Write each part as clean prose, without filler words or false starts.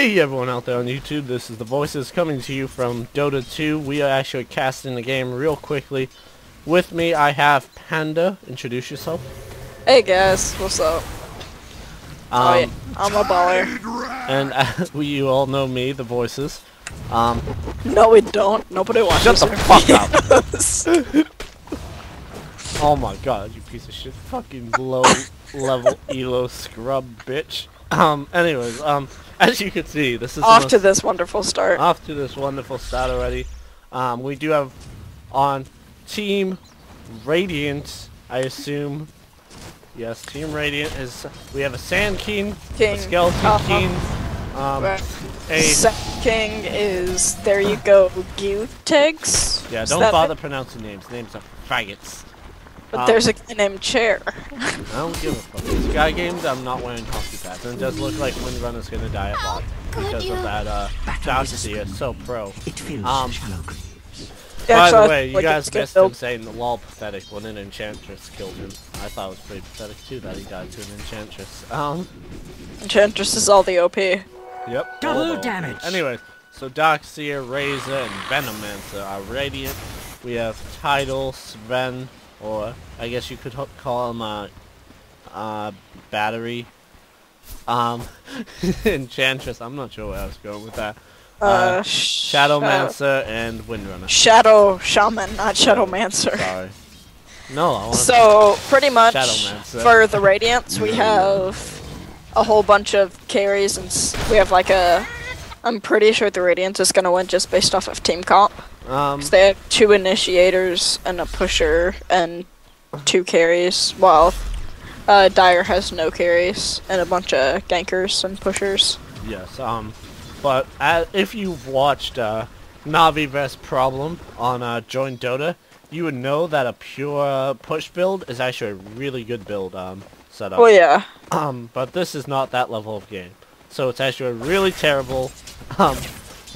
Hey everyone out there on YouTube, this is the Voices coming to you from Dota 2. We are actually casting the game real quickly. With me I have Panda. Introduce yourself. Hey guys, what's up? Yeah, I'm a baller. And you all know me, the Voices. No we don't. Nobody watches. Shut the fuck up! Oh my god, you piece of shit. Fucking low level elo scrub bitch. Anyways, as you can see, this is off to this wonderful start. Off to this wonderful start already. We do have on Team Radiant, I assume. Yes, Team Radiant is. We have a Sand King, a Skeleton King, a King is. There you go, Gutex. Yeah, don't bother pronouncing names. Names are faggots. But there's a guy named Chair. I don't give a fuck. Sky Games, I'm not wearing hockey pads, and it does look like Windrunner's gonna die a lot because of that. Darkseer is so pro. By the way, you guys missed him saying the lol pathetic when an Enchantress killed him. I thought it was pretty pathetic too that he died to an Enchantress. Enchantress is all the OP. Yep. Double damage. Anyway, so Darkseer, Razor, and Venomancer are Radiant. We have Tidal, Sven, or I guess you could call him Battery. Enchantress. I'm not sure where I was going with that. Shadowmancer and Windrunner. Shadow Shaman, not Shadowmancer. Sorry. No, I want So pretty much for the Radiants, we have a whole bunch of carries, and we have like a. I'm pretty sure the Radiants is gonna win just based off of team comp. Cause they have 2 initiators and a pusher and 2 carries, while Dire has no carries and a bunch of gankers and pushers. Yes. But if you've watched Navi vs Problem on Join Dota, you would know that a pure push build is actually a really good build setup. Oh yeah. But this is not that level of game, so it's actually a really terrible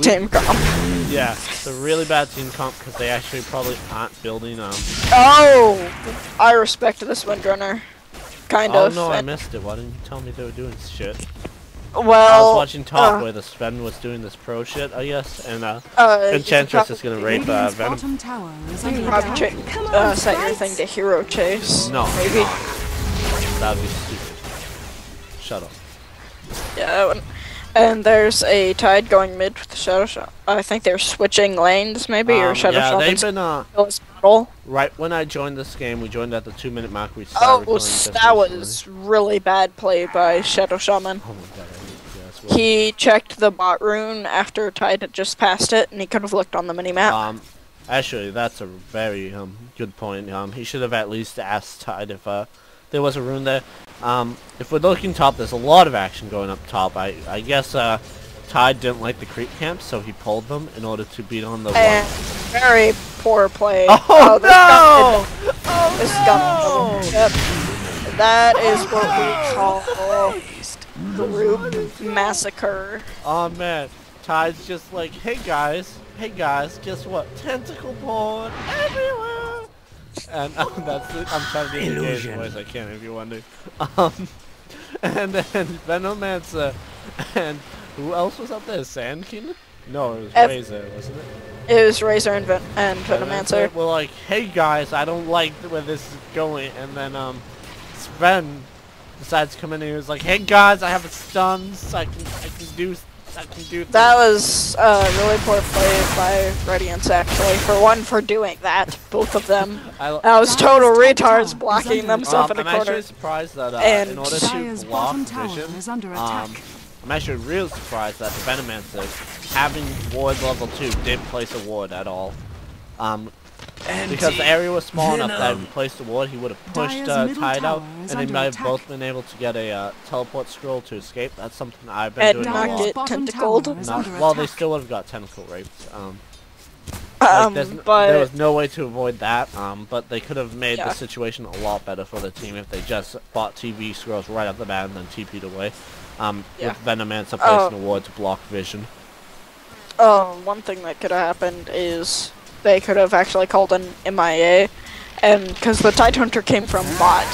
team comp. Yeah, it's a really bad team comp because they actually probably aren't building. Oh, I respect this Windrunner. Kind of. Oh no, I missed it. Why didn't you tell me they were doing shit? Well, I was watching top where the Sven was doing this pro shit, I guess, and Enchantress is gonna rape Venom. Probably set your thing to hero chase. No, maybe. That'd be stupid. Shut up. Yeah, that one. And there's a Tide going mid with the Shadow Shot. I think they're switching lanes, maybe, or Shadow Shot. Yeah, they've been, right when I joined this game, we joined at the 2-minute mark. We started that was really bad play by Shadow Shaman. Oh my god, he checked the bot rune after Tide had just passed it, and he could have looked on the minimap. Actually, that's a very good point. He should have at least asked Tide if there was a rune there. If we're looking top, there's a lot of action going up top. I guess Tide didn't like the creep camps, so he pulled them in order to beat on the very poor play. Oh no! This gun. Yep. That is what we call the Rube Massacre. Oh man, Tide's just like, hey guys, guess what? Tentacle porn everywhere. And that's it. I'm trying to do the gayest voice I can, if you wonder. And then Venomancer, and who else was up there? Sand King? No, it was Razor, wasn't it? It was Razor and Venomancer. We're like, hey guys, I don't like where this is going. And then Sven decides to come in and he was like, hey guys, I have a stun, so I can do things. That was really poor play by Radiance, actually. For doing that, both of them. I was total retards blocking themselves in the corner. I'm actually surprised that in order to block vision, I'm actually real surprised that the Venomancer, having ward level 2, didn't place a ward at all. Because the area was small enough that if he placed a ward, he would have pushed Tide out, and they might have both been able to get a teleport scroll to escape. That's something I've been doing a lot. And not get tentacled. Well, they still would have got tentacle raped. There was no way to avoid that, but they could have made the situation a lot better for the team if they just bought TV scrolls right off the bat and then TP'd away. With Venomancer placing a ward to block vision. One thing that could have happened is they could have actually called an MIA, and because the Tidehunter came from bot,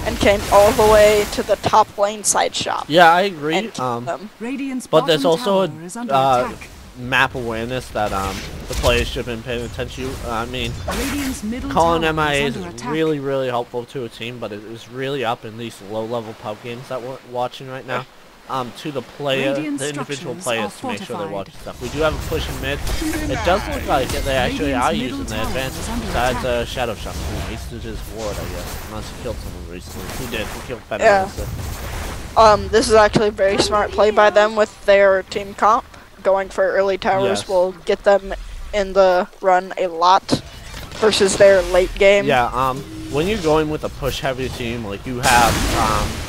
and came all the way to the top lane side shop. Yeah, I agree. But there's also a map awareness that the players should have been paying attention to. I mean, calling MIAs is really, really helpful to a team, but it is really up in these low-level pub games that we're watching right now. To the individual players to make sure they're watching stuff. We do have a push in mid. It does look like they actually are using their advantage. Besides Shadow Shaman, who wasted his ward, I guess. Unless he killed someone recently. Who did? He killed Panda. Yeah. This is actually a very smart play by them with their team comp. Going for early towers will get them in the run a lot versus their late game. Yeah, when you're going with a push-heavy team, like you have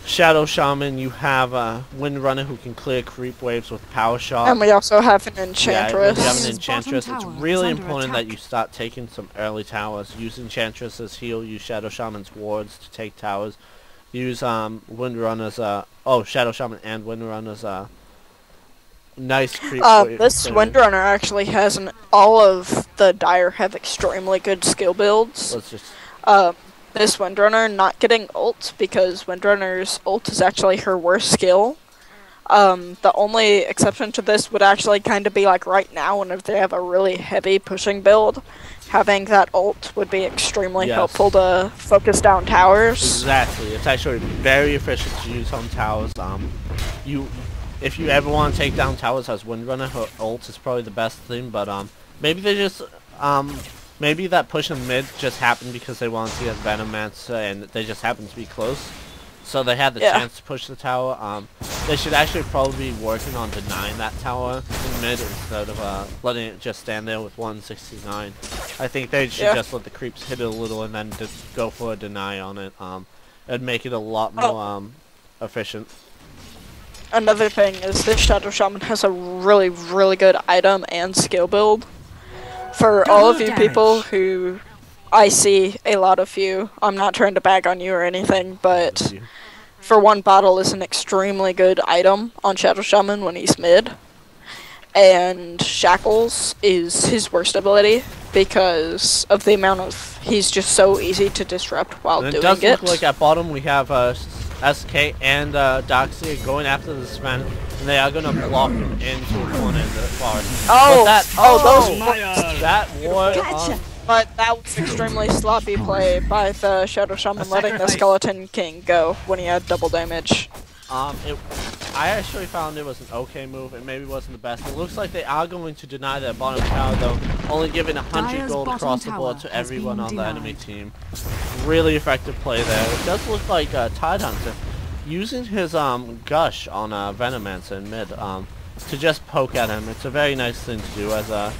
Shadow Shaman, you have Windrunner who can clear creep waves with power shot. And we also have an Enchantress. Yeah, we have an Enchantress. It's really important that you start taking some early towers. Use Enchantress as heal, use Shadow Shaman's wards to take towers. Use Windrunner's, Shadow Shaman and Windrunner's, nice creep wave. This Windrunner actually has all of the Dire have extremely good skill builds. Let's just... This Windrunner not getting ult because Windrunner's ult is actually her worst skill. The only exception to this would actually kind of be like right now whenever they have a really heavy pushing build. Having that ult would be extremely helpful to focus down towers. Exactly. It's actually very efficient to use on towers. If you ever want to take down towers as Windrunner, her ult is probably the best thing, but maybe they just maybe that push in mid just happened because they wanted to get Venomancer and they just happened to be close. So they had the chance to push the tower. They should actually probably be working on denying that tower in mid instead of letting it just stand there with 169. I think they should just let the creeps hit it a little and then just go for a deny on it. It'd make it a lot more efficient. Another thing is this Shadow Shaman has a really, really good item and skill build. For all of you people who I see a lot of you, I'm not trying to bag on you or anything, but for one bottle is an extremely good item on Shadow Shaman when he's mid. And Shackles is his worst ability because of the amount of... he's just so easy to disrupt while doing it. It does look like at bottom we have SK and Doxy going after the Sven. And they are gonna block him into a corner in the forest. That ward. But that was extremely sloppy play by the Shadow Shaman, letting the Skeleton King go when he had double damage. I actually found it was an okay move. It maybe wasn't the best. It looks like they are going to deny their bottom tower though, only giving 100 gold across the board to everyone on the enemy team. Really effective play there. It does look like Tidehunter using his gush on Venomancer in mid to just poke at him. It's a very nice thing to do as a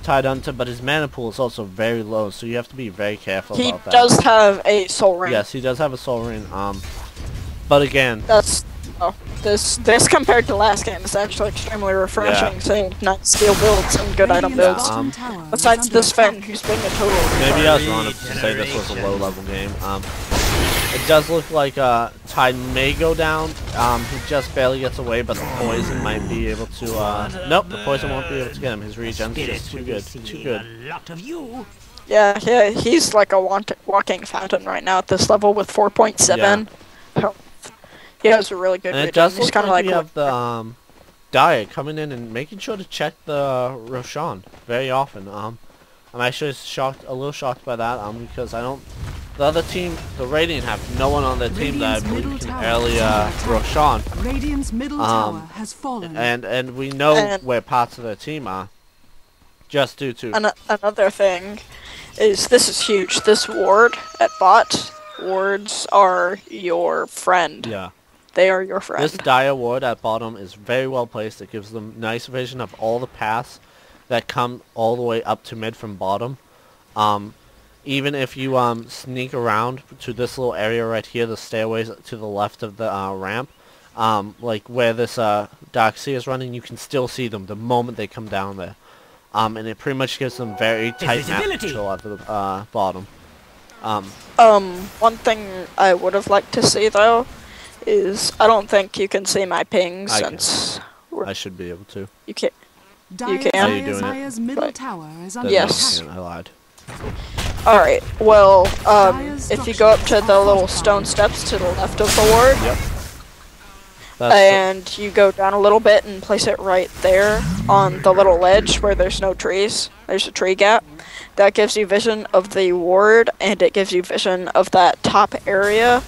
Tidehunter, but his mana pool is also very low, so you have to be very careful about that. He does have a soul ring. Yes, he does have a soul ring. But again, that's this compared to last game is actually extremely refreshing. Seeing nice skill builds and good item builds. Besides this Fen, who's being a total. Maybe I was wrong to say this was a low-level game. It does look like Tide may go down. He just barely gets away, but the poison might be able to. Nope, the poison won't be able to get him. His regen's just too good. Too good. Yeah, he's like a walking fountain right now at this level with 4.7 health. He has a really good regen. It does look like we have the Diet coming in and making sure to check the Roshan very often. I'm actually a little shocked by that because I don't. The other team, the Radiant, have no one on their team that I believe can early Roshan. Radiant's middle tower has fallen. And we know where parts of their team are. Just due to another thing is this is huge. This ward at bot, wards are your friend. Yeah. They are your friend. This Dire ward at bottom is very well placed. It gives them nice vision of all the paths that come all the way up to mid from bottom. Even if you sneak around to this little area right here, the stairways to the left of the ramp, like where this Doxy is running, you can still see them the moment they come down there. And it pretty much gives them very tight map control at the bottom. One thing I would have liked to see though is I don't think you can see my ping since I should be able to. You can't. You can. Are you doing it? Middle tower is under yes. I lied. Alright, well, if you go up to the little stone steps to the left of the ward, and you go down a little bit and place it right there on the little ledge where there's no trees, there's a tree gap, that gives you vision of the ward, and it gives you vision of that top area,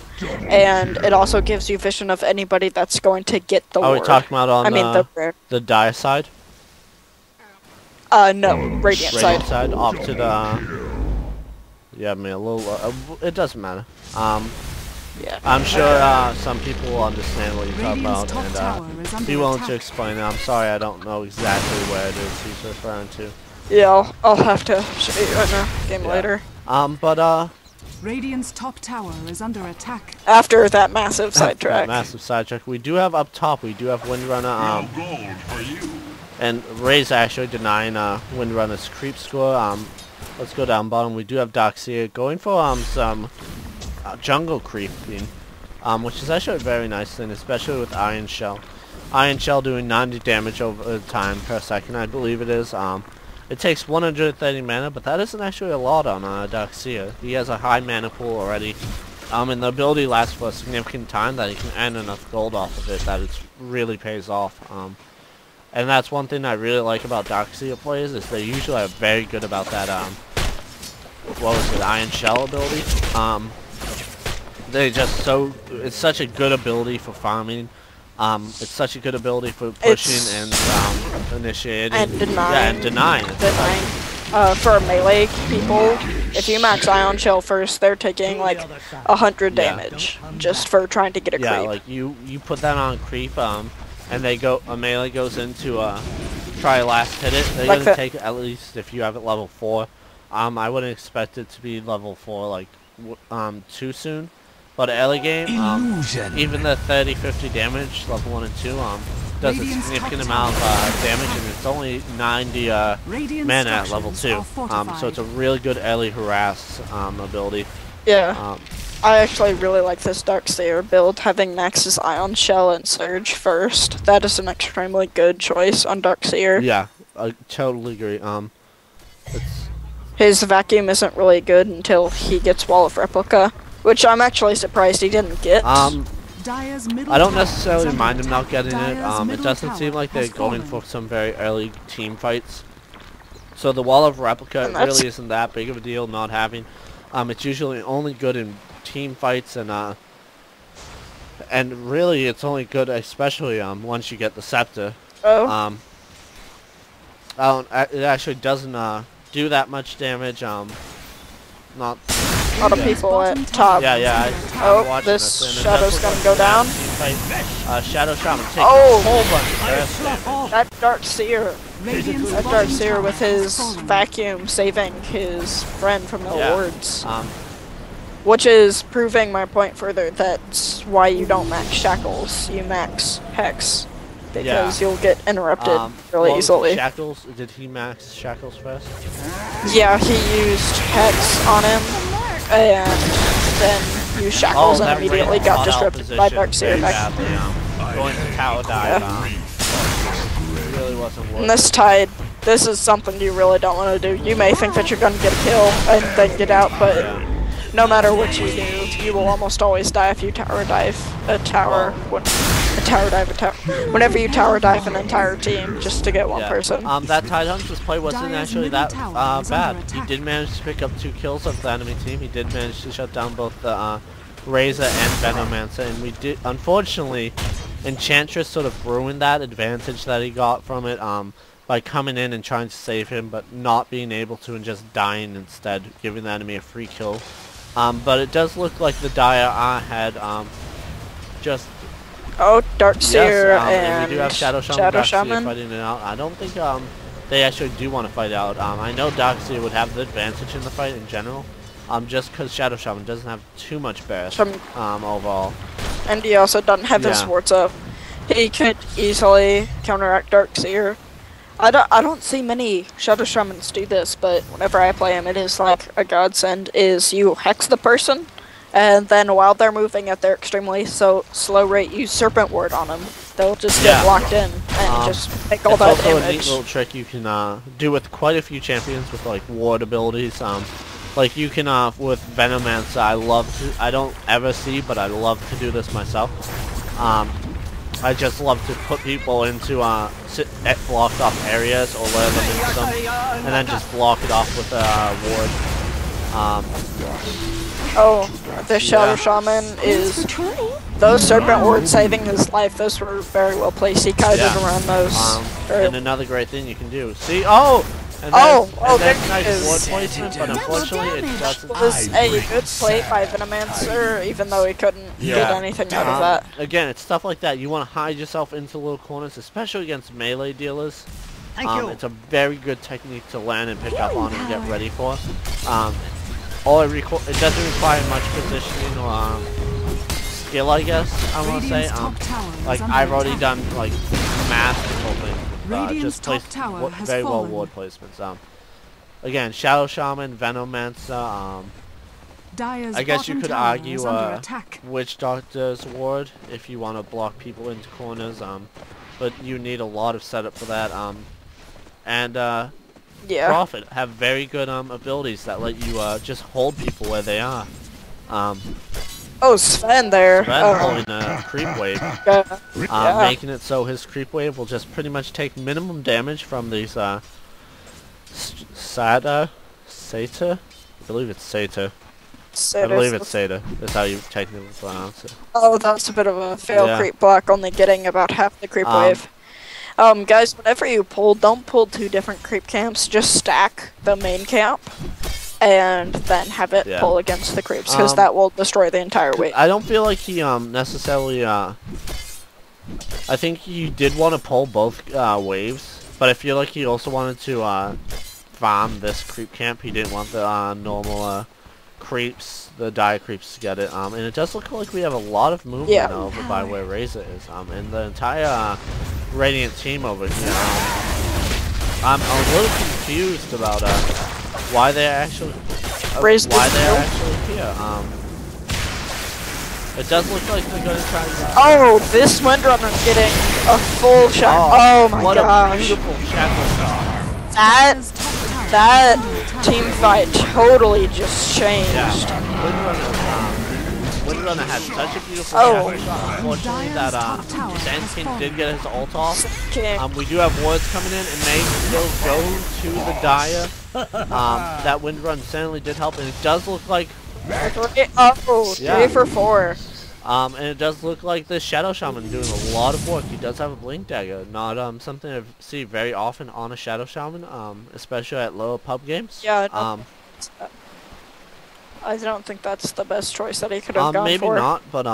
and it also gives you vision of anybody that's going to get the ward. Are we talking about on the Dire side? No, Radiant side. Side, off to the... Yeah, I mean, a little... it doesn't matter. Yeah. I'm sure some people will understand what you're talking about and be willing to explain it. I'm sorry, I don't know exactly where it is he's referring to. Yeah, I'll have to show you in a game later. Radiant's top tower is under attack. After that massive sidetrack. Massive sidetrack. We do have up top, we do have Windrunner, and Ray's actually denying Windrunner's creep score. Let's go down bottom. We do have Darkseer going for some jungle creeping, which is actually a very nice thing, especially with Iron Shell. Iron Shell doing 90 damage over time per second, I believe it is. It takes 130 mana, but that isn't actually a lot on Darkseer. He has a high mana pool already, and the ability lasts for a significant time that he can earn enough gold off of it that it really pays off. And that's one thing I really like about Darkseer players, is they usually are very good about that, what was it, Iron Shell ability. They just it's such a good ability for farming. It's such a good ability for pushing and initiating. And denying. Yeah, and denying. For melee people, if you max Ion Shell first, they're taking like 100 damage just for trying to get a creep. Yeah, like you put that on a creep, and a melee goes into try last hit it. They're like gonna take at least, if you have it level 4. I wouldn't expect it to be level 4 like too soon. But early game, even the 30-50 damage, level 1 and 2, does a significant amount of damage, and it's only 90 mana at level 2. So it's a really good early harass ability. Yeah. I actually really like this Darkseer build, having Max's Ion Shell and Surge first. That is an extremely good choice on Darkseer. Yeah, I totally agree. His vacuum isn't really good until he gets Wall of Replica, which I'm actually surprised he didn't get. I don't necessarily mind him not getting it. It doesn't seem like they're going for some very early team fights. So the Wall of Replica really isn't that big of a deal not having. It's usually only good in team fights, and really it's only good especially once you get the scepter. Oh. It actually doesn't do that much damage. Not a lot of people at top. Yeah. This Shadow's gonna go down. Shadow Shaman taking a whole bunch of damage. That Darkseer with his vacuum saving his friend from the wards. Which is proving my point further, that's why you don't max Shackles, you max Hex. Because you'll get interrupted really easily. Shackles? Did he max Shackles first? Yeah, he used Hex on him, and then used Shackles and immediately got disrupted by Darkseer. Going to tower dive. Really wasn't worth it. This is something you really don't want to do. You may think that you're going to get a kill and then get out, but no matter what you do, you will almost always die if you tower dive whenever you tower dive an entire team just to get one person. That Tidehunter's play wasn't actually that bad. He did manage to pick up 2 kills of the enemy team. He did manage to shut down both the Razor and Venomancer, and we did, unfortunately, Enchantress sort of ruined that advantage that he got from it by coming in and trying to save him, but not being able to and just dying instead, giving the enemy a free kill. But it does look like the Dire had just... Oh, Darkseer and we do have Shadow Shaman fighting it out. I don't think they actually do want to fight out. I know Darkseer would have the advantage in the fight in general, just because Shadow Shaman doesn't have too much burst overall. And he also doesn't have his swords up. He could easily counteract Darkseer. I don't see many Shadow Shamans do this, but whenever I play him, it is like a godsend. Is you hex the person, and then while they're moving at their extremely slow rate, use Serpent Ward on them. They'll just get locked in and just make all that damage. It's also a neat little trick you can do with quite a few champions with like ward abilities. Like you can with Venomancer, I don't ever see, but I love to do this myself. I just love to put people into blocked off areas or lure them into them, and then just block it off with a ward. The Shadow Shaman is... Those Serpent Wards saving his life, those were very well placed. He kited around those. And another great thing you can do. See? Oh! And that's nice ward placement, but unfortunately it doesn't... It was a good play by Venomancer, even though he couldn't get anything out of that. Again, it's stuff like that. You want to hide yourself into little corners, especially against melee dealers. It's a very good technique to learn and pick up on and get ready for. It doesn't require much positioning or skill, I guess, I want to say. Like, I've already done, like, masterful things. Just placed very well ward placements. Again, Shadow Shaman, Venomancer. I guess you could argue Witch Doctor's ward if you want to block people into corners. But you need a lot of setup for that. Prophet have very good abilities that let you just hold people where they are. Sven there. Sven holding a creep wave. Making it so his creep wave will just pretty much take minimum damage from these Sata? I believe it's Sata. I believe it's Sata. That's how you technically pronounce it. Oh, that's a bit of a fail creep block, only getting about half the creep wave. Guys, whenever you pull, don't pull 2 different creep camps. Just stack the main camp. And then have it pull against the creeps, because that will destroy the entire wave. I don't feel like he necessarily... I think he did want to pull both waves, but I feel like he also wanted to farm this creep camp. He didn't want the normal creeps, the dire creeps to get it. And it does look like we have a lot of movement over by where Razor is. And the entire Radiant team over here. I'm a little confused about why they're actually here. It does look like they're gonna try to this Windrunner's getting a full shot. Oh my gosh. What a beautiful shackle. That team fight totally just changed. Windrunner had such a beautiful shackle shot. Unfortunately that Sand King did get his ult off. We do have wards coming in and may still go to the Dire. That Windrun certainly did help, and it does look like 3 for 4. And it does look like the Shadow Shaman doing a lot of work. He does have a Blink Dagger, not something I see very often on a Shadow Shaman, especially at lower pub games. I don't think that's the best choice that he could have gone maybe for. Maybe not, but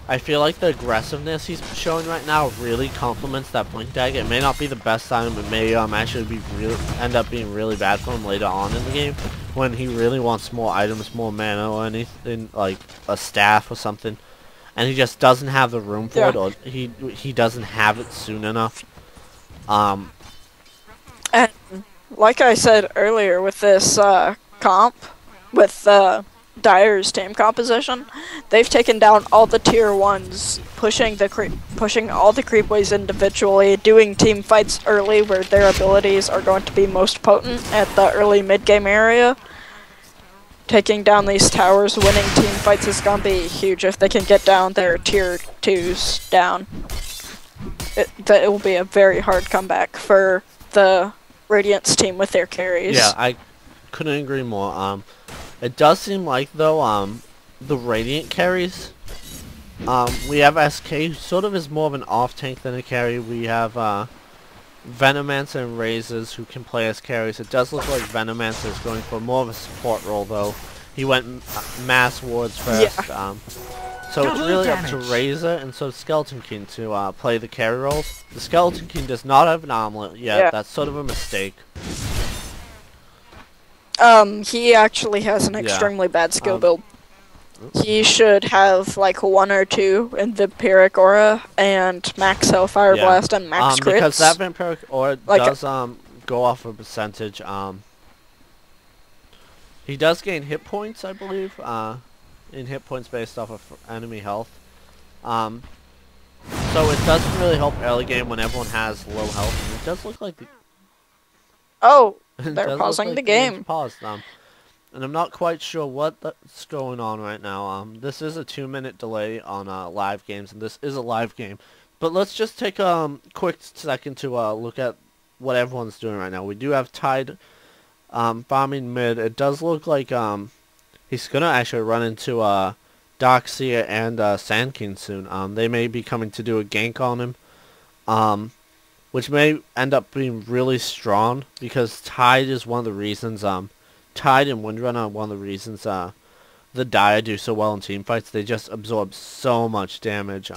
I feel like the aggressiveness he's showing right now really complements that Blink Dagger. It may not be the best item, it may actually be end up being really bad for him later on in the game when he really wants more items, more mana, or anything like a staff or something, and he just doesn't have the room for it, or he doesn't have it soon enough. And like I said earlier, with this comp, with Dire's team composition, they've taken down all the tier 1s, pushing all the creep waves individually, doing team fights early where their abilities are going to be most potent at the early mid-game area. Taking down these towers, winning team fights is going to be huge if they can get down their tier 2s down. It will be a very hard comeback for the Radiance team with their carries. Yeah, I couldn't agree more. It does seem like, though, the Radiant carries, we have SK, who sort of is more of an off-tank than a carry. We have Venomancer and Razors, who can play as carries. It does look like Venomancer is going for more of a support role, though. He went mass wards first. So it's really up to Razor and so Skeleton King to play the carry roles. The Skeleton King does not have an armlet yet. That's sort of a mistake. He actually has an extremely bad skill build. He should have like 1 or 2 in Vampiric Aura and max Hellfire Blast and max crits. Because that Vampiric Aura does go off a percentage. He does gain hit points, I believe, in hit points based off of enemy health. So it doesn't really help early game when everyone has low health. And it does look like they're pausing the game. Paused. and I'm not quite sure what's going on right now. This is a 2-minute delay on live games, and this is a live game. But let's just take a quick second to look at what everyone's doing right now. We do have Tide farming mid. It does look like he's gonna actually run into Doxia and Sand King soon. They may be coming to do a gank on him, which may end up being really strong because Tide is one of the reasons. Tide and Windrun are one of the reasons the Dire do so well in team fights. They just absorb so much damage.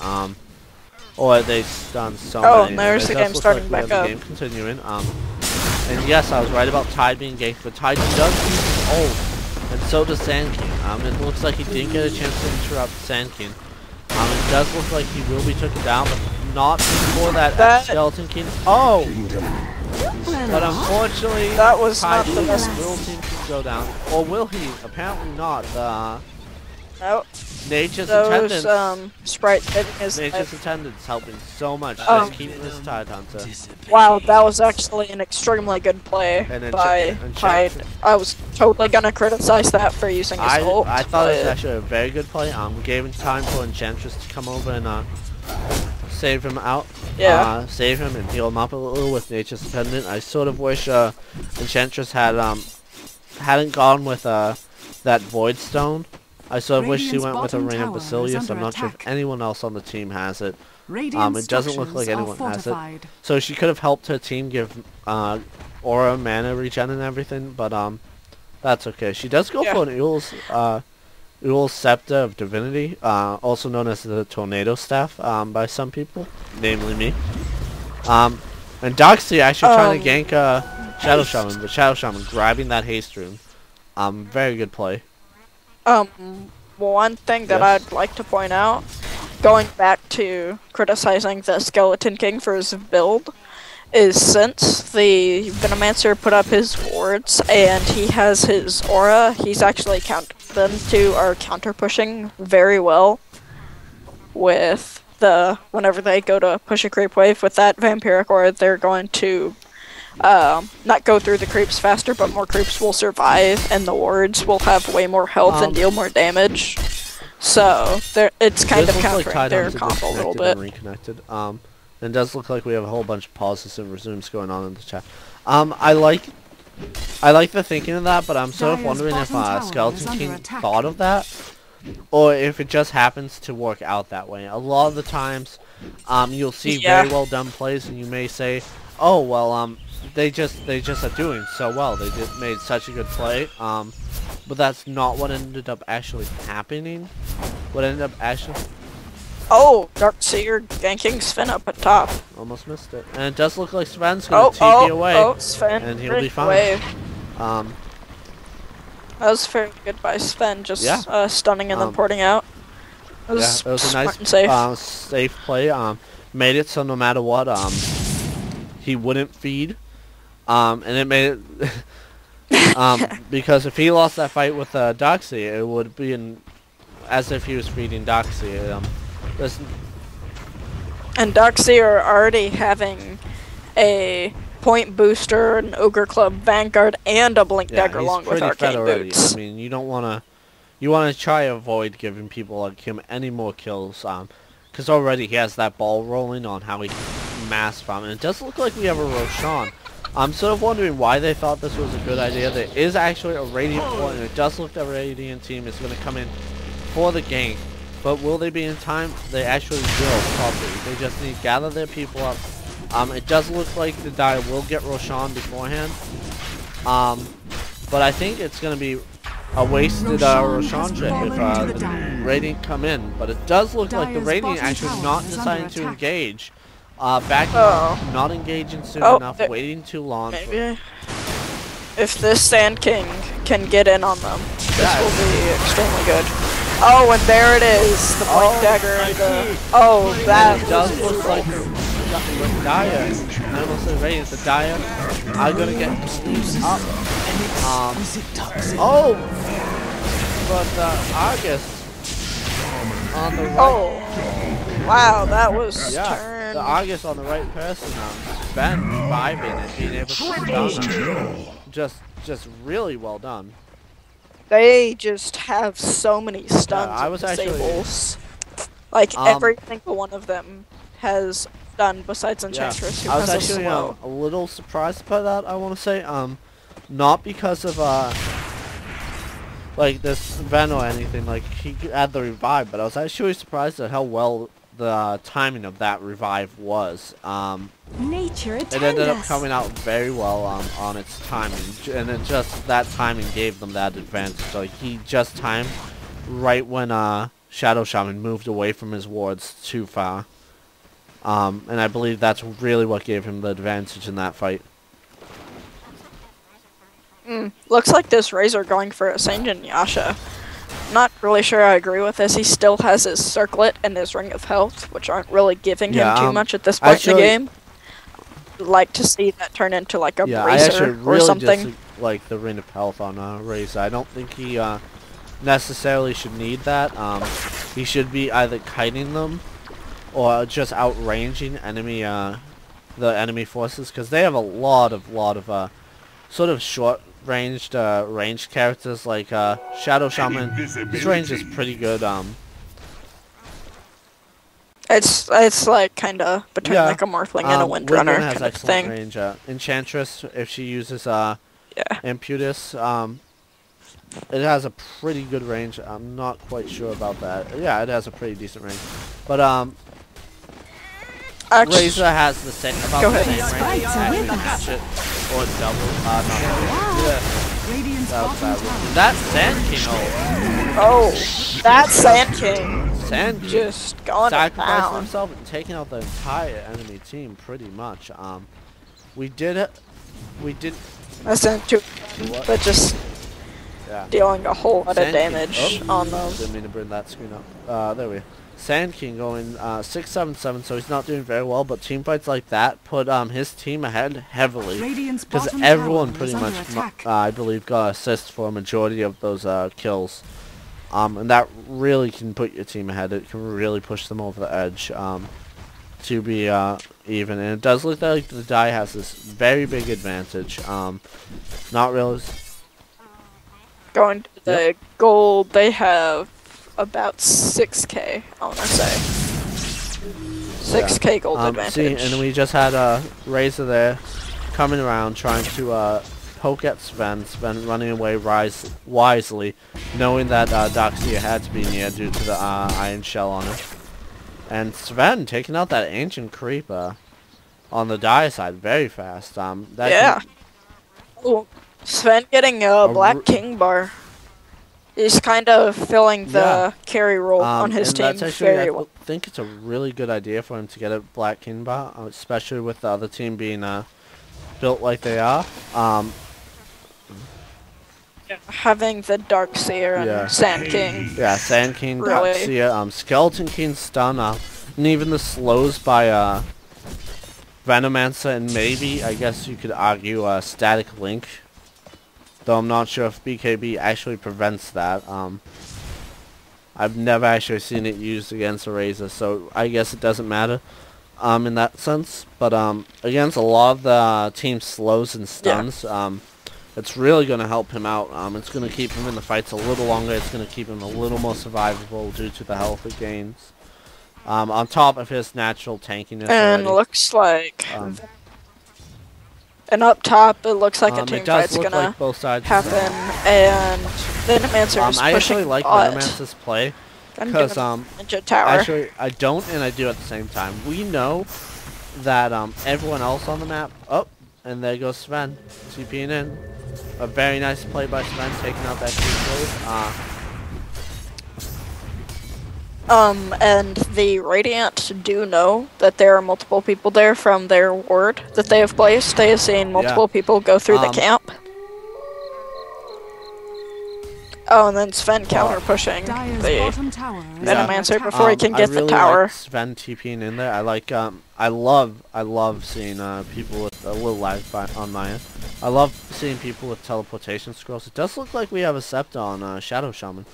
Or they stun so many. Oh, and there's the game starting back up. The game continuing. And yes, I was right about Tide being ganked, but Tide does use his ult, and so does Sand King. It looks like he didn't get a chance to interrupt Sand King. It does look like he will be taken down, but not before that Skeleton King. Oh! But unfortunately, that was Tide not the best. will seem to go down. Or will he? Apparently not. Nope. Nature's Those, attendance. Sprite hitting his Nature's attendance helping so much. Just keeping this Tide Hunter. Wow, that was actually an extremely good play by Tide. I was totally gonna criticize that for using his ult. I thought it was actually a very good play. We gave him time for Enchantress to come over and save him out. Yeah. Save him and heal him up a little with Nature's Attendant. I sort of wish Enchantress had hadn't gone with that Void Stone. I sort of wish she went with a Ring of Basilius. I'm not sure if anyone else on the team has it. It doesn't look like anyone has it. So she could have helped her team give Aura mana regen and everything, but that's okay. She does go for an Eul's Scepter of Divinity, also known as the Tornado Staff by some people, namely me. And Doxy actually trying to gank Shadow Shaman, but Shadow Shaman grabbing that haste rune. Very good play. One thing that I'd like to point out, going back to criticizing the Skeleton King for his build, is since the Venomancer put up his wards and he has his aura, he's actually them two are counter pushing very well with whenever they go to push a creep wave with that vampiric aura, they're going to not go through the creeps faster, but more creeps will survive, and the wards will have way more health and deal more damage. So it's kind of countering their combo a little bit. Reconnected. It does look like we have a whole bunch of pauses and resumes going on in the chat. I like the thinking of that, but I'm sort of wondering if Skeleton King thought of that, or if it just happens to work out that way. A lot of the times, you'll see very well done plays, and you may say, "Oh well, they just are doing so well. They just made such a good play." But that's not what ended up actually happening. What ended up actually... Oh, Darkseer ganking Sven up at top. Almost missed it. And it does look like Sven's going to TP away. Oh, Sven. And he'll be fine. That was very good by Sven, just stunning and then porting out. It was a nice safe play. Made it so no matter what, he wouldn't feed. And it made it... because if he lost that fight with Doxy, it would be as if he was feeding Doxy. And Doxy are already having a point booster, an Ogre Club Vanguard, and a Blink Dagger along with Arcane Boots. I mean, you don't want to try to avoid giving people like him any more kills, because already he has that ball rolling on how he can mass farm, and it does look like we have a Roshan. I'm sort of wondering why they thought this was a good idea. There is actually a Radiant point, and it does look like the Radiant team is going to come in for the gank. But will they be in time? They actually will, probably. They just need to gather their people up. It does look like the Dire will get Roshan beforehand. But I think it's going to be a wasted Roshan trip if the Radiant come in. But it does look like the Radiant actually not deciding to engage. Backing up, not engaging soon enough, waiting too long. Maybe. If this Sand King can get in on them, this will be extremely good. Oh, and there it is, the Blink Dagger and the... Oh, that does look like the Dire. I almost said Radiant, the Dire are gonna get up. But Argus on the right. Oh, wow, that was turned. The Argus on the right person, Sven reviving and being able to stun him. Just really well done. They just have so many stuns I and was actually disables. Like every single one of them has stun besides Enchantress, who I was has actually a slow. a little surprised by that, I want to say. Not because of like this Ven or anything, like he had the revive, but I was actually surprised at how well the timing of that revive was. Nature it ended up coming out very well on its timing, and it just that timing gave them that advantage. Like he just timed right when Shadow Shaman moved away from his wards too far. And I believe that's really what gave him the advantage in that fight. Looks like this Razor going for a Sanjin Yasha. Not really sure I agree with this. He still has his Circlet and his Ring of Health, which aren't really giving him too much at this point in the game. I'd like to see that turn into like a Bracer really or something. Just like the Ring of Health on Razor. I don't think he necessarily should need that. He should be either kiting them or just outranging the enemy forces, because they have a lot of sort of short-ranged ranged characters like Shadow Shaman. His range is pretty good. It's like kinda between like a Morphling and a Windrunner kind of thing. Range. Enchantress, if she uses Imputus, it has a pretty good range. I'm not quite sure about that. Yeah, it has a pretty decent range, but Razor has the same about the same range. Actually match it or double. That Sand King. Oh, that Sand King. Sand King just gone sacrificing himself and taking out the entire enemy team pretty much. We did. That's too, but just dealing a whole lot of damage on them. Didn't mean to bring that screen up. There we go. Sand King going 6-7-7, so he's not doing very well, but team fights like that put his team ahead heavily, because everyone pretty much, I believe, got assists for a majority of those kills, and that really can put your team ahead. It can really push them over the edge to be even, and it does look like the die has this very big advantage. Not really. Going to the gold, they have about 6k, I want to say. 6k gold advantage. See, and we just had Razor there coming around trying to poke at Sven. Sven running away wisely, knowing that Doxia had to be near due to the Iron Shell on her. And Sven taking out that Ancient Creep on the die side very fast. Ooh, Sven getting a Black King bar. He's kind of filling the carry role on his team very well. I think it's a really good idea for him to get a Black King bar, especially with the other team being built like they are. Having the Darkseer and Sand King. Yeah, Sand King, Darkseer, Skeleton King stun, and even the slows by Venomancer, and maybe, I guess you could argue, Static Link. Though I'm not sure if BKB actually prevents that. I've never actually seen it used against a Razor, so I guess it doesn't matter in that sense. But against a lot of the team's slows and stuns, it's really going to help him out. It's going to keep him in the fights a little longer. It's going to keep him a little more survivable due to the health it gains. On top of his natural tankiness. And looks like... and up top, it looks like a team fight's gonna happen, and Venomancer is pushing I actually like Venomancer's play, because actually I don't and I do at the same time. We know that everyone else on the map, and there goes Sven, TPing in. A very nice play by Sven, taking out that creep wave. And the Radiant do know that there are multiple people there from their ward that they have placed. They have seen multiple people go through the camp. Oh, and then Sven counter pushing the Venomancer before he can get the tower. Like Sven TPing in there. I like I love seeing people with a little lag on my end. I love seeing people with teleportation scrolls. It does look like we have a Scepter on Shadow Shaman.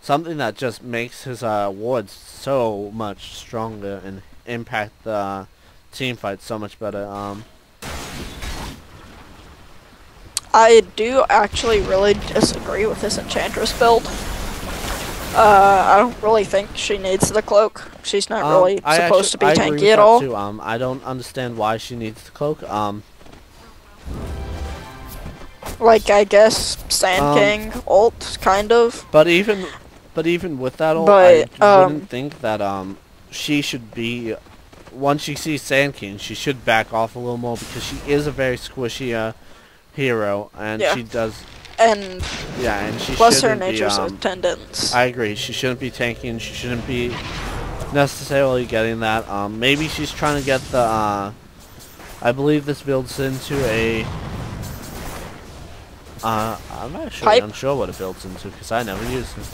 Something that just makes his wards so much stronger and impact the team fight so much better. I do actually really disagree with this Enchantress build. I don't really think she needs the cloak. She's not really supposed to be tanky at all. Too. I don't understand why she needs the cloak. Like, I guess Sand King ult, kind of. But even with that ult, I wouldn't think that she should be. Once she sees Sand King, she should back off a little more because she is a very squishy hero, and she does. And she plus her nature's attendance. I agree. She shouldn't be tanking. She shouldn't be necessarily getting that. Maybe she's trying to get the. I believe this builds into a. I'm actually unsure what it builds into because I never used it.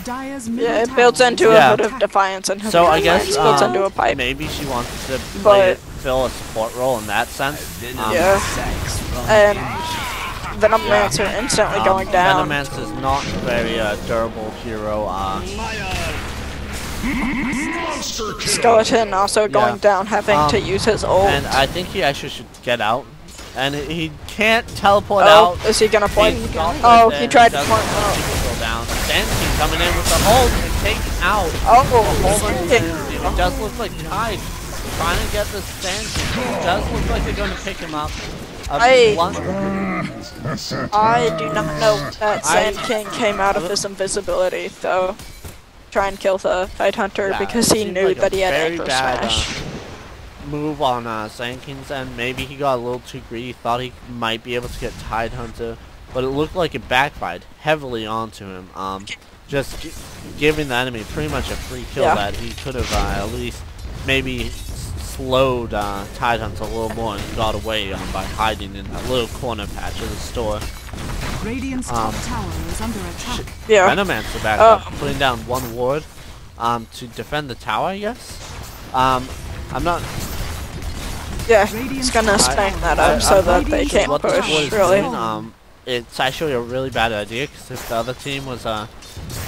Yeah, it builds into a Hood of Defiance, and so I guess it builds into a pipe. Maybe she wants to fill a support role in that sense. And Venomancer instantly going down. Venomancer is not a very durable hero. Skeleton also going down, having to use his ult. And I think he actually should get out. And he can't teleport out. Is he gonna point? Oh, he tried to point out. Down. He's coming in with the hold and taking out. It does look like Tide trying to get this Sand King. It does look like they're going to pick him up. I do not know that Sand King came out of his invisibility, though. Try and kill the Tide Hunter because he knew that he had Anchor Smash. Move on Sand King's end. Maybe he got a little too greedy. Thought he might be able to get Tide Hunter, but it looked like it backfired heavily onto him. Just giving the enemy pretty much a free kill that he could have at least maybe slowed Tide Hunter a little more and got away by hiding in a little corner patch of the store. Radiant's top tower is under attack. Venomancer back up, putting down one ward to defend the tower, I guess. I'm not. Yeah, he's gonna stank that up so that they can't push, really. It's actually a really bad idea, because if the other team was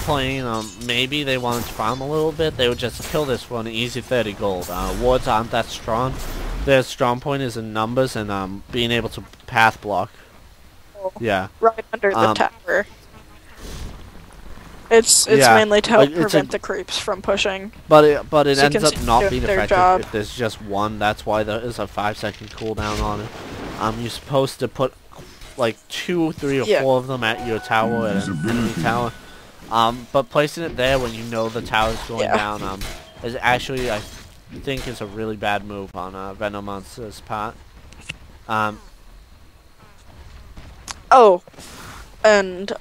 playing, maybe they wanted to farm a little bit, they would just kill this for an easy 30 gold. Wards aren't that strong. Their strong point is in numbers and being able to path block. Yeah. Right under the tower. It's mainly to help prevent the creeps from pushing. But it ends up not being effective if there's just one. That's why there is a 5-second cooldown on it. You're supposed to put like 2, 3, or 4 of them at your tower, at an enemy tower. But placing it there when you know the tower's going down is actually, I think, is a really bad move on Venomancer's part. And,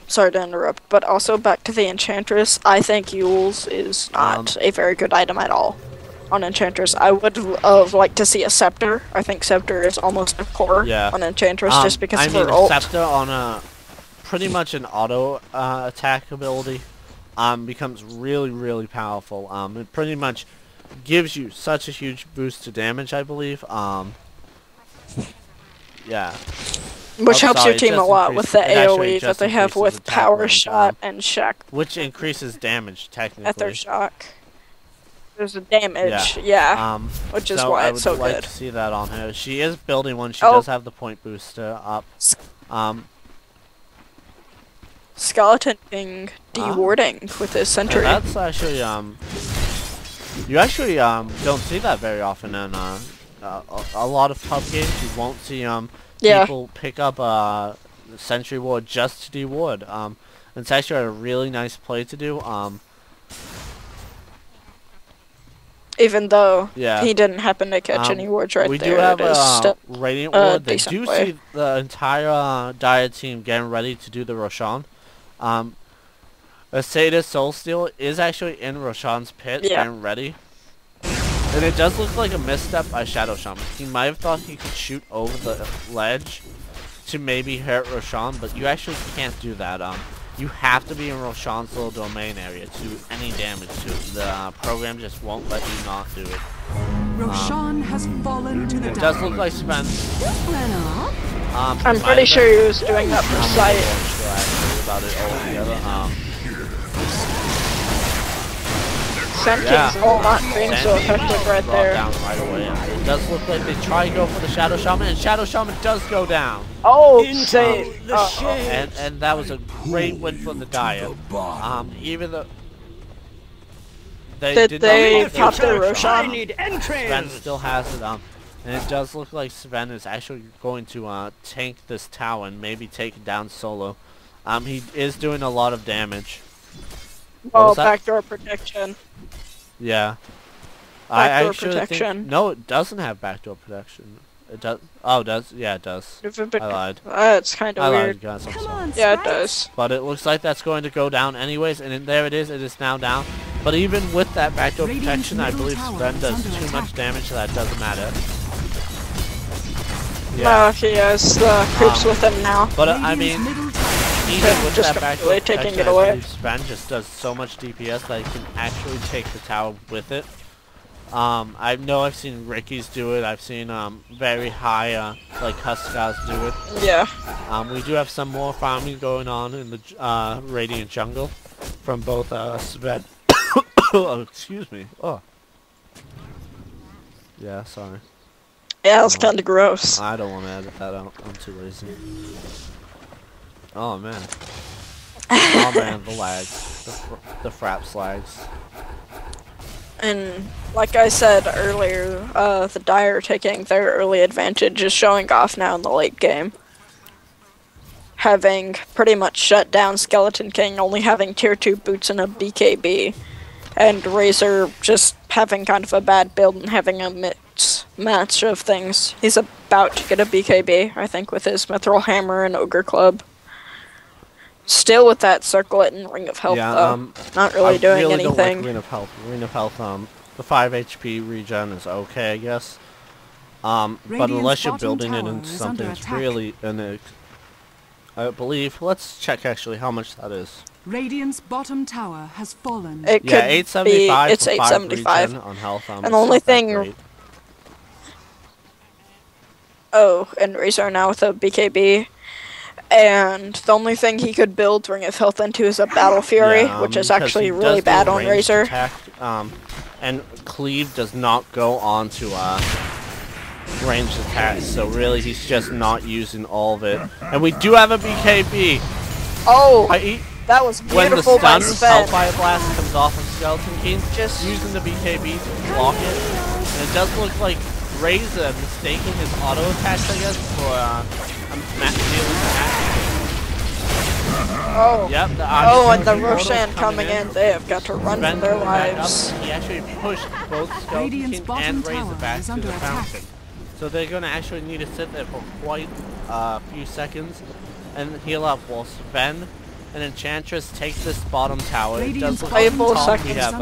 sorry to interrupt, but also back to the Enchantress, I think Yule's is not a very good item at all on Enchantress. I would like to see a Scepter. I think Scepter is almost a core on Enchantress just because of her ult. Scepter on a pretty much an auto attack ability becomes really, really powerful. It pretty much gives you such a huge boost to damage, I believe. Yeah. Which helps your team a lot with the AoE that they have with Power Shot and Shock. Which increases damage, technically. At their shock. There's a damage, which is why it's so good. I would like to see that on her. She is building one. She does have the point booster up. Skeleton King dewarding with his sentry. That's actually, you actually don't see that very often in a lot of pub games. You won't see people pick up a sentry ward just to deward. It's actually a really nice play to do. Even though he didn't happen to catch any wards right there. We do have a Radiant ward. They do see the entire Dire team getting ready to do the Roshan. Acetus Soulsteel is actually in Roshan's pit getting ready. And it does look like a misstep by Shadow Shaman. He might have thought he could shoot over the ledge to maybe hurt Roshan, but you actually can't do that. You have to be in Roshan's little domain area to do any damage to it. The program just won't let you not do it. Roshan has fallen to the It does look like Sven. I'm pretty sure he was doing that for sight. About it altogether. Sand King's not being so effective right there. Down right away. It does look like they try to go for the Shadow Shaman, and Shadow Shaman does go down. Oh, insane! And that was a great win for the Dire. Even though they did not pop their Roshan? Sven still has it. And it does look like Sven is actually going to tank this tower and maybe take it down solo. He is doing a lot of damage. Oh, backdoor protection. Yeah. Backdoor protection. Think, no, it doesn't have backdoor protection. It does. Oh, it does? Yeah, it does. I lied. That's kind of weird. Lied, guys. I'm sorry. Yeah, it does. But it looks like that's going to go down anyways, and there it is. It is now down. But even with that backdoor protection, I believe Sven does too much damage, so that doesn't matter. Yeah. He has the creeps with him now. But I mean, even with that backdoor protection, I believe Sven just does so much DPS that he can actually take the tower with it. I know I've seen Ricky's do it. I've seen very high like Huskars do it. Yeah. We do have some more farming going on in the Radiant jungle from both Sven. Oh, excuse me. Oh. Yeah, sorry. Yeah, it's kind of gross. I don't want to edit that out. I'm too lazy. Oh man. Oh man, the lags. The fraps lags. And like I said earlier, the Dire taking their early advantage is showing off now in the late game. Having pretty much shut down Skeleton King, only having tier 2 boots and a BKB. And Razor just having kind of a bad build and having a match of things. He's about to get a BKB, I think, with his Mithril Hammer and Ogre Club. Still with that Circlet and Ring of Health, though. Not really doing anything. Don't like Ring of Health. Ring of Health, the 5 HP regen is okay, I guess. But unless you're building it into something that's really I believe. Let's check actually how much that is. Radiant's bottom tower has fallen. It could 875 be, it's 875 on health. And the only thing. Oh, and Razor now with a BKB. And the only thing he could build Ring of Health into is a Battle Fury, which is actually really bad on Razor. Attack, and Cleave does not go on to ranged attacks, so really he's just not using all of it. And we do have a BKB. Oh, that was beautiful by Sven. When the stun Hellfire Blast comes off of Skeleton King, just using the BKB to block it. And it does look like Razor mistaking his auto attacks, I guess, for a dealing attack. Oh, yep, and the Roshan coming in, they have got to run for their lives. He actually pushed both Skeleton King and Razor back to the fountain. So they're going to actually need to sit there for quite a few seconds and heal up while Sven and Enchantress take this bottom tower. It does look like we have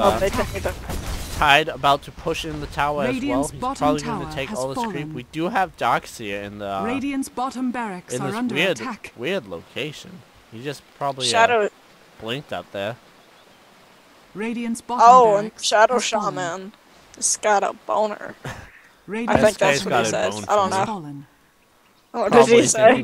Tide about to push in the tower as well. He's probably going to take all this creep. We do have Darkseer in the Radiant's bottom barracks are under attack. Weird location. He just probably blinked up there. Radiant's bottom and Shadow Shaman just got a boner. I think that's what he says. I don't know. What did he say?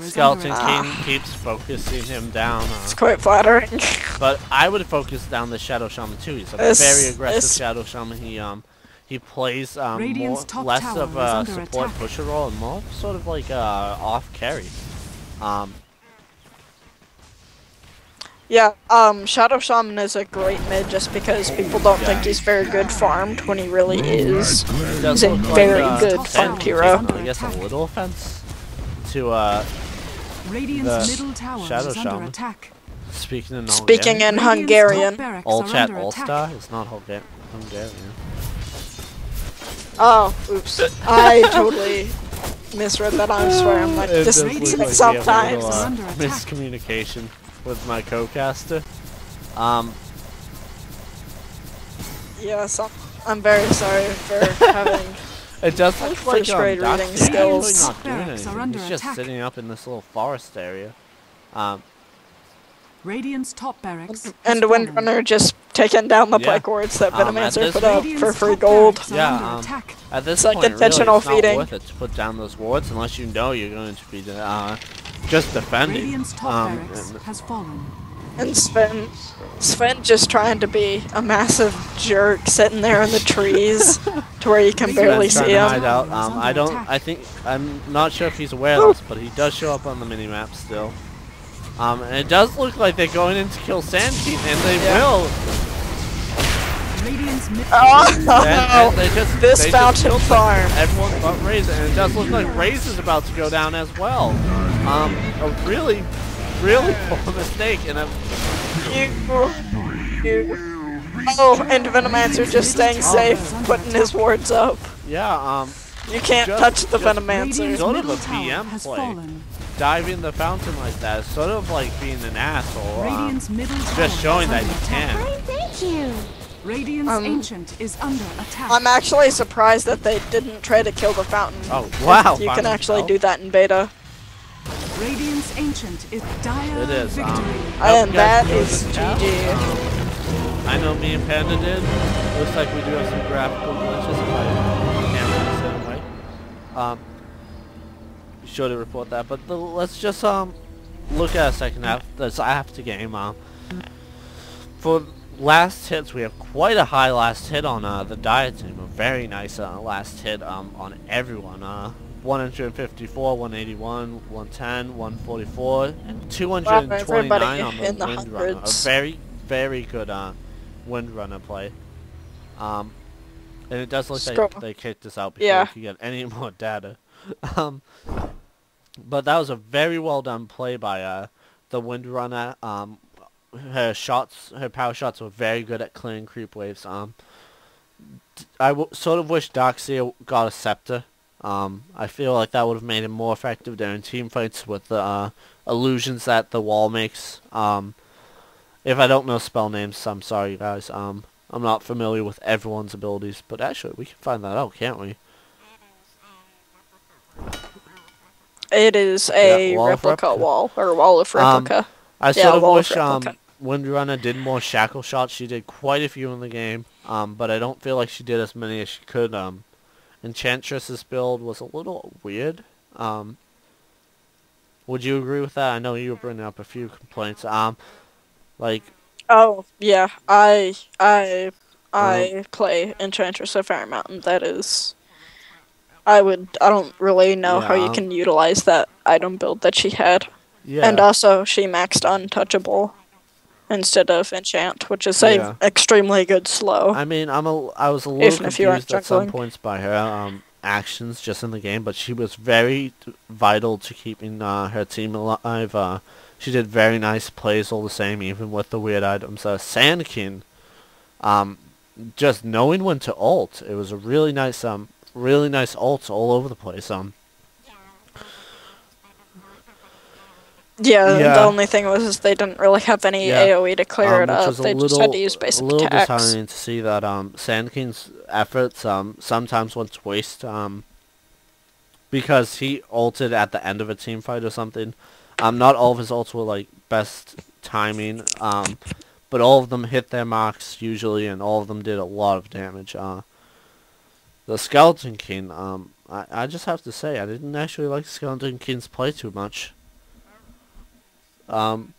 Skeleton King keeps focusing him down. It's quite flattering. But I would focus down the Shadow Shaman too. He's a very aggressive Shadow Shaman. He plays less of a support pusher role and more sort of like off carry. Yeah, Shadow Shaman is a great mid just because people don't think he's very good farmed when he really is. He's a very good farmed hero. I guess a little offense to the Shadow Shaman. Speaking in Hungarian. All chat all star? It's not Hungarian. Oh, oops. I totally misread that. I swear I'm like this sometimes. Miscommunication with my co-caster. Yes, I'm very sorry for having it does look like grade reading skills. Not doing anything. He's just sitting up in this little forest area. Radiant's top barracks. And Windrunner just taking down the plague wards that Venomancer put up for free gold. Yeah, at this point, intentional really, it's feeding. Not worth it to put down those wards unless you know you're going to be just defending. Radiant's top barracks has fallen. And Sven just trying to be a massive jerk, sitting there in the trees to where you can barely see him. I'm not sure if he's aware of this, but he does show up on the minimap still. And it does look like they're going in to kill Sand King, and they will. Oh, this fountain farm. Everyone but Raze, and it does look like Raze is about to go down as well. A really poor mistake, and Oh, and Venomancer just staying safe, putting his wards up. Yeah, you can't touch the Venomancer. Sort of a BM play. Diving the fountain like that is sort of like being an asshole. Just showing that you can. Thank you. Radiant's Ancient is under attack. I'm actually surprised that they didn't try to kill the fountain. Oh, wow. You can actually do that in beta. Radiant's Ancient is dire. It is. And that is GG. I know me and Panda did. Looks like we do have some graphical glitches if I can't the same way. Be sure to report that. But let's just look at a second half. That's after game. For last hits, we have quite a high last hit on the Dire team. A very nice last hit on everyone. 154, 181, 110, 144, and 229 on the Windrunner. A very, very good Windrunner play. And it does look like they kicked us out before we could get any more data. But that was a very well done play by the Windrunner. Her power shots were very good at clearing creep waves. I sort of wish Darkseer got a scepter. I feel like that would have made him more effective during team fights with the illusions that the wall makes. If I don't know spell names, I'm sorry guys. I'm not familiar with everyone's abilities, but actually we can find that out, can't we? It is a replica wall, or wall of replica. I sort of wish Windrunner did more shackle shots. She did quite a few in the game, but I don't feel like she did as many as she could. Enchantress's build was a little weird. Would you agree with that? I know you were bringing up a few complaints. Like. Oh yeah, I play Enchantress of Fire Mountain. That is, I don't really know how you can utilize that item build that she had. Yeah. And also, she maxed Untouchable instead of Enchant, which is a extremely good slow. I mean, I was a little confused at some points by her actions just in the game, but she was very vital to keeping her team alive. She did very nice plays all the same, even with the weird items. Sandkin, just knowing when to ult, it was a really nice ult all over the place. Yeah, the only thing was they didn't really have any AoE to clear it up. They just had to use basic attacks. A little disheartening to see that Sand King's efforts sometimes went to waste because he ulted at the end of a team fight or something. Not all of his ults were like best timing, but all of them hit their marks usually, and all of them did a lot of damage. The Skeleton King, I just have to say, I didn't actually like Skeleton King's play too much. No,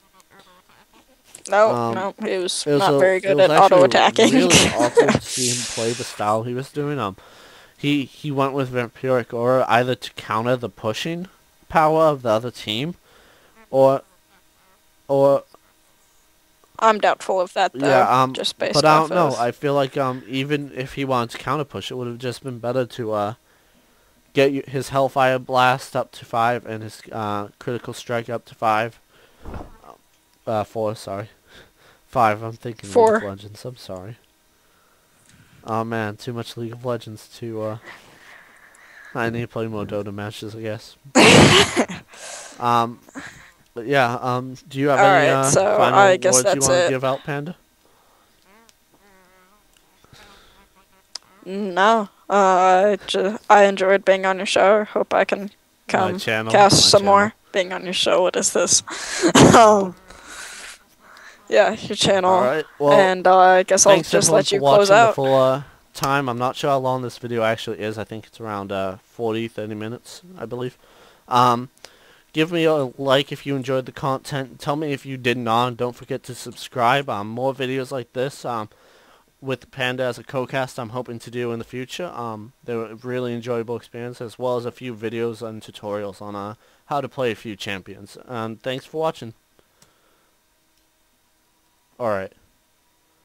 he was not very good at auto-attacking. It was really awful to see him play the style he was doing. He went with Vampiric Aura either to counter the pushing power of the other team, or I'm doubtful of that though. Yeah, just based but I don't know. I feel like even if he wanted to counter push, it would have just been better to get his Hellfire Blast up to 5 and his Critical Strike up to 5. 4, sorry. 5, I'm thinking 4. League of Legends, I'm sorry. Oh man, too much League of Legends to, I need to play more Dota matches, I guess. But yeah, do you have any final words you want to give out, Panda? No. I enjoyed being on your show. Hope I can come cast some more. Being on your show, what is this? Yeah, your channel. Alright, well, and I guess I'll just let you close out. The full time. I'm not sure how long this video actually is. I think it's around 40-30 minutes, I believe. Give me a like if you enjoyed the content. Tell me if you did not. Don't forget to subscribe. More videos like this with Panda as a co-cast I'm hoping to do in the future. They're a really enjoyable experience, as well as a few videos and tutorials on how to play a few champions. Thanks for watching. Alright.